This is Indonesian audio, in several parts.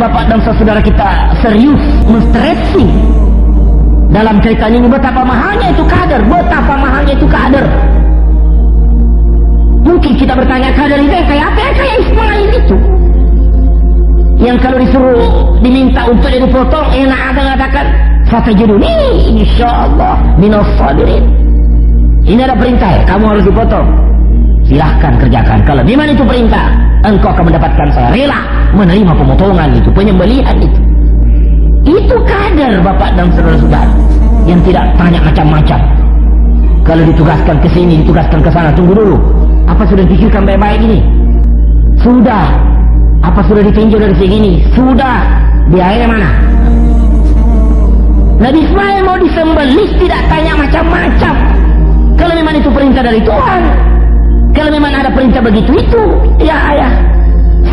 bapak dan saudara kita serius men-stressing dalam kaitan ini, betapa mahalnya itu kader, betapa mahalnya itu kader. Mungkin kita bertanya, kader itu yang kayak apa? Yang kayak Ismail itu, yang kalau disuruh diminta untuk jadi potong, enak ada mengatakan fatajiduni insyaallah minas sabirin. Ini ada perintah, kamu harus dipotong, silahkan kerjakan. Kalau memang itu perintah, engkau akan mendapatkan, saya rela menerima pemotongan itu, penyembelihan itu. Itu kader bapak dan saudara-saudara yang tidak tanya macam-macam. Kalau ditugaskan ke sini, ditugaskan ke sana, tunggu dulu, apa sudah dipikirkan baik-baik ini? Sudah. Apa sudah ditinjau dari sini? Sudah. Biayanya mana? Nabi Ismail mau disembelih tidak tanya macam-macam. Kalau memang itu perintah dari Tuhan, kalau memang ada perintah begitu itu, ya ayah,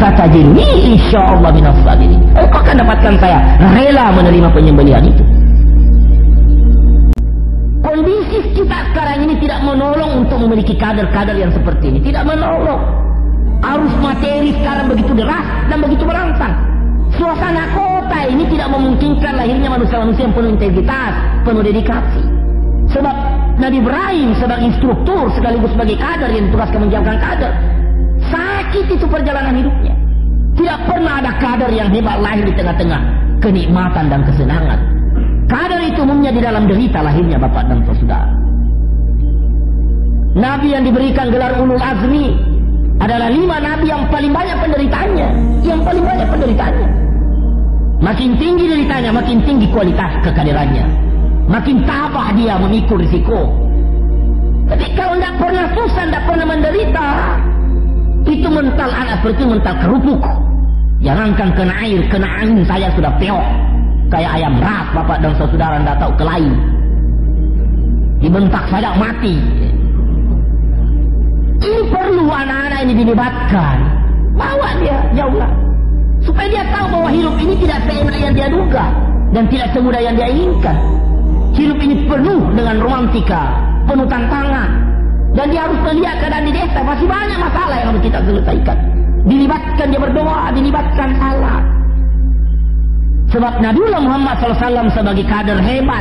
satajiduni insyaallah minas sabirin. Engkau akan dapatkan, saya rela menerima penyembelihan itu. Kondisi kita sekarang ini tidak menolong untuk memiliki kader-kader yang seperti ini, tidak menolong. Arus materi sekarang begitu deras dan begitu merangsang. Suasana kota ini tidak memungkinkan lahirnya manusia-manusia yang penuh integritas, penuh dedikasi. Sebab Nabi Ibrahim sebagai instruktur sekaligus sebagai kader yang ditugaskan menjamkan kader, sakit itu perjalanan hidupnya. Tidak pernah ada kader yang hebat lahir di tengah-tengah kenikmatan dan kesenangan. Kader itu umumnya di dalam derita lahirnya bapak dan saudara. Nabi yang diberikan gelar ulul azmi adalah 5 nabi yang paling banyak penderitaannya, yang paling banyak penderitaannya. Makin tinggi deritanya, makin tinggi kualitas kekaderannya, makin tabah dia memikul risiko. Tapi kalau tidak pernah susah, tidak pernah menderita, itu mental anak seperti mental kerupuk. Jangankan kena air, kena angin saya sudah peok kayak ayam ras bapak dan saudara, tidak tahu kelain. Dibentak saya mati. Ini perlu anak-anak ini dilibatkan, bawa dia jauhlah, supaya dia tahu bahwa hidup ini tidak seenak yang dia duga dan tidak semudah yang dia inginkan. Hidup ini penuh dengan romantika, penuh tantangan, dan dia harus melihat keadaan di desa masih banyak masalah yang harus kita selesaikan. Dilibatkan dia berdoa, dilibatkan salat. Sebab Nabi Muhammad SAW sebagai kader hebat,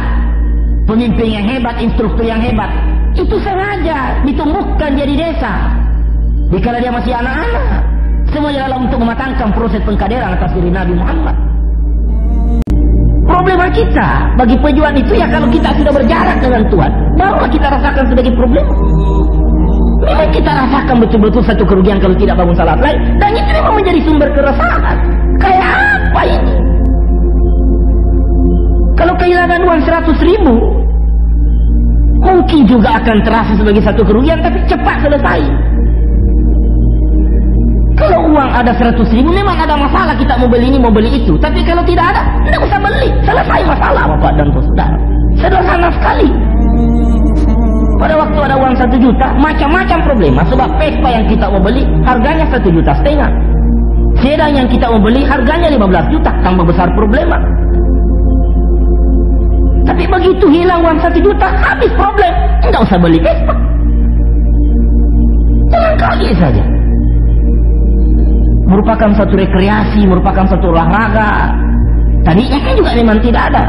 pemimpin yang hebat, instruktur yang hebat, itu sengaja ditumbuhkan dia di desa. Dikala dia masih anak-anak, semuanya adalah untuk mematangkan proses pengkaderan atas diri Nabi Muhammad. Problema kita bagi pejuang itu ya kalau kita sudah berjarak dengan Tuhan, barulah kita rasakan sebagai problem. Memang kita rasakan betul-betul satu kerugian kalau tidak bangun salat lain, dan itu memang menjadi sumber keresahan. Kayak apa ini? Kalau kehilangan uang 100.000, mungkin juga akan terasa sebagai satu kerugian, tapi cepat selesai. Kalau uang ada 100.000, memang ada masalah, kita mau beli ini, mau beli itu. Tapi kalau tidak ada, tidak usah beli. Selesai masalah bapak dan saudara. Sederhana sekali. Pada waktu ada uang 1 juta, macam-macam problema. Sebab Vespa yang kita mau beli, harganya 1,5 juta. Sedan yang kita mau beli, harganya 15 juta. Tambah besar problema. Tapi begitu hilang uang 1 juta, habis problem. Tidak usah beli Vespa. Jalan kaki saja. Merupakan satu rekreasi, merupakan satu olahraga. Tadinya kan juga memang tidak ada.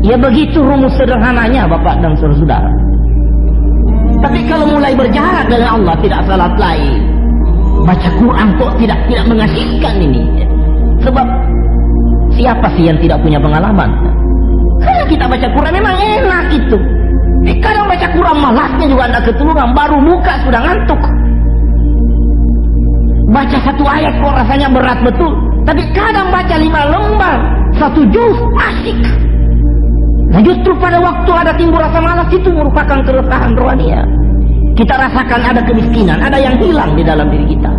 Ya begitu rumus sederhananya bapak dan saudara. Tapi kalau mulai berjarak dengan Allah, tidak salat lain, baca Quran kok tidak mengasihkan ini. Sebab siapa sih yang tidak punya pengalaman? Kalau kita baca Quran memang enak itu. Kadang baca Quran malasnya juga ada keturunan, baru buka sudah ngantuk. Baca 1 ayat kok rasanya berat betul. Tapi kadang baca 5 lembar, 1 juz, asik. Nah justru pada waktu ada timbul rasa malas, itu merupakan keresahan rohania. Kita rasakan ada kemiskinan, ada yang hilang di dalam diri kita.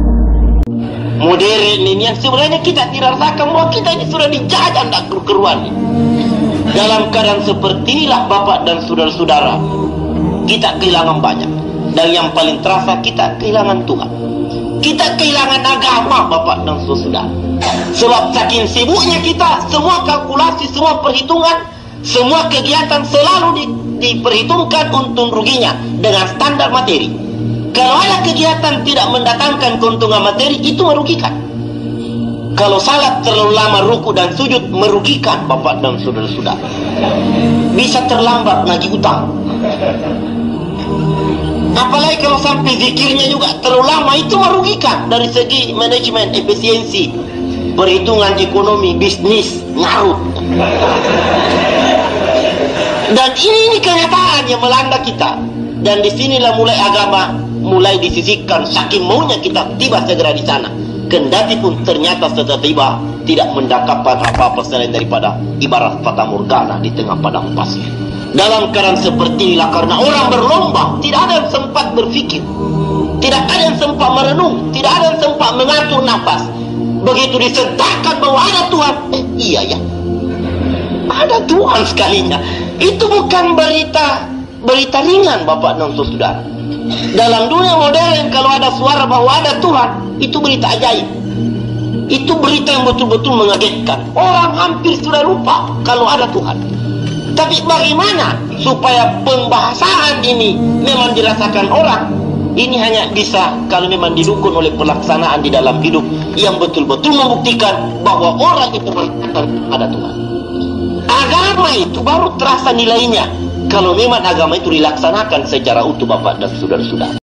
Modern ini yang sebenarnya kita tidak rasakan bahwa kita ini sudah dijajah dan keruan. Dalam keadaan seperti inilah bapak dan saudara-saudara, kita kehilangan banyak. Dan yang paling terasa kita kehilangan Tuhan. Kita kehilangan agama bapak dan saudara. Sebab saking sibuknya kita, semua kalkulasi, semua perhitungan, semua kegiatan selalu diperhitungkan untung ruginya dengan standar materi. Kalau ada kegiatan tidak mendatangkan keuntungan materi, itu merugikan. Kalau salat terlalu lama ruku dan sujud merugikan bapak dan saudara-saudara. Bisa terlambat nagih utang. Apalagi kalau sampai zikirnya juga terlalu lama, itu merugikan dari segi manajemen, efisiensi, perhitungan ekonomi, bisnis, ngarut. Dan ini kenyataan yang melanda kita. Dan disinilah mulai agama mulai disisihkan, saking maunya kita tiba segera di sana. Kendati pun ternyata setelah tiba tidak mendapatkan apa-apa selain daripada ibarat fata morgana di tengah padang pasir. Dalam keadaan seperti inilah, karena orang berlomba, tidak ada yang sempat berpikir, tidak ada yang sempat merenung, tidak ada yang sempat mengatur nafas. Begitu disertakan bahwa ada Tuhan, iya ya, ada Tuhan sekalinya. Itu bukan berita ringan bapak dan saudara. Dalam dunia modern kalau ada suara bahwa ada Tuhan, itu berita ajaib. Itu berita yang betul-betul mengagetkan. Orang hampir sudah lupa kalau ada Tuhan. Tapi bagaimana supaya pembahasan ini memang dirasakan orang? Ini hanya bisa kalau memang didukung oleh pelaksanaan di dalam hidup yang betul-betul membuktikan bahwa orang itu merasakan ada Tuhan. Agama itu baru terasa nilainya kalau memang agama itu dilaksanakan secara utuh bapak dan saudara-saudara.